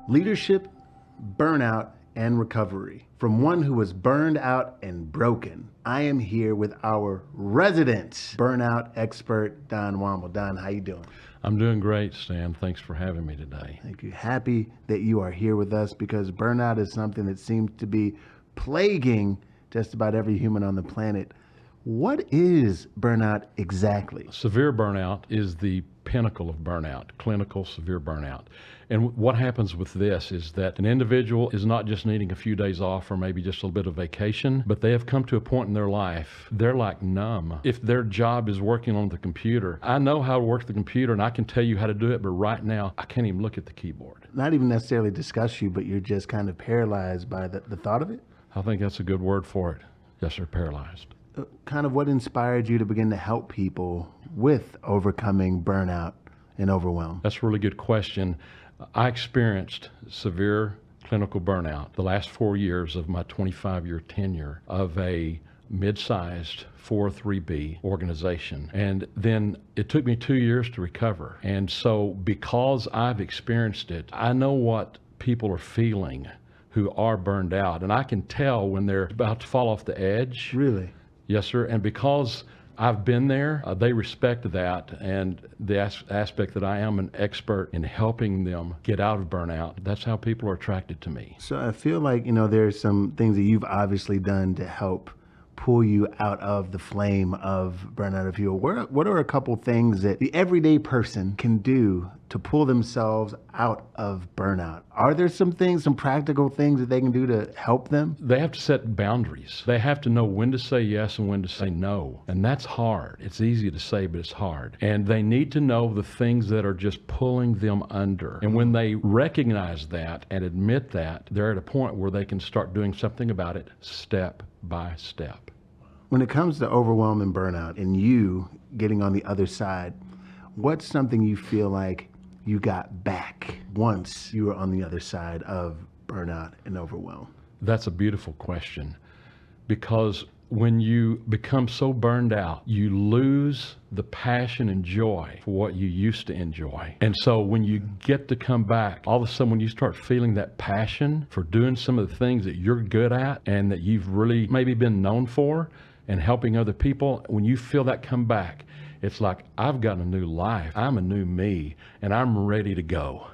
Leadership, burnout, and recovery. From one who was burned out and broken, I am here with our resident burnout expert, Don Womble. Don, how you doing? I'm doing great, Stan. Thanks for having me today. Thank you. Happy that you are here with us because burnout is something that seems to be plaguing just about every human on the planet. What is burnout exactly? Severe burnout is the pinnacle of burnout, clinical severe burnout. And what happens with this is that an individual is not just needing a few days off or maybe just a little bit of vacation, but they have come to a point in their life, they're like numb. If their job is working on the computer, I know how to work the computer and I can tell you how to do it, but right now I can't even look at the keyboard. Not even necessarily discuss you, but you're just kind of paralyzed by the thought of it? I think that's a good word for it. Yes, sir, paralyzed. Kind of what inspired you to begin to help people with overcoming burnout and overwhelm? That's a really good question. I experienced severe clinical burnout the last 4 years of my 25-year tenure of a mid-sized 403B organization. And then it took me 2 years to recover. And so because I've experienced it, I know what people are feeling who are burned out. And I can tell when they're about to fall off the edge. Really? Yes, sir. And because I've been there, they respect that, and the aspect that I am an expert in helping them get out of burnout. That's how people are attracted to me. So I feel like, there's some things that you've obviously done to help pull you out of the flame of burnout, if you will. What are a couple things that the everyday person can do to pull themselves out of burnout? Are there some things, some practical things that they can do to help them? They have to set boundaries. They have to know when to say yes and when to say no. And that's hard. It's easy to say, but it's hard. And they need to know the things that are just pulling them under. And when they recognize that and admit that, they're at a point where they can start doing something about it step by step. When it comes to overwhelm and burnout and you getting on the other side, what's something you feel like you got back once you were on the other side of burnout and overwhelm? That's a beautiful question, because when you become so burned out, you lose the passion and joy for what you used to enjoy. And so when you get to come back, all of a sudden when you start feeling that passion for doing some of the things that you're good at and that you've really maybe been known for and helping other people, when you feel that come back, it's like, I've got a new life. I'm a new me, and I'm ready to go.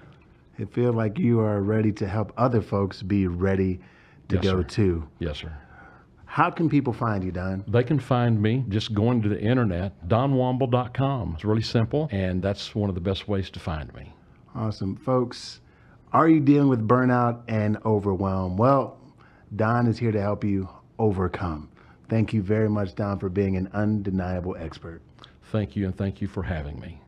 I feel like you are ready to help other folks be ready to Yes, go sir. too. Yes, sir. How can people find you, Don? They can find me just going to the internet, donwomble.com. It's really simple, and that's one of the best ways to find me. Awesome. Folks, are you dealing with burnout and overwhelm? Well, Don is here to help you overcome. Thank you very much, Don, for being an undeniable expert. Thank you, and thank you for having me.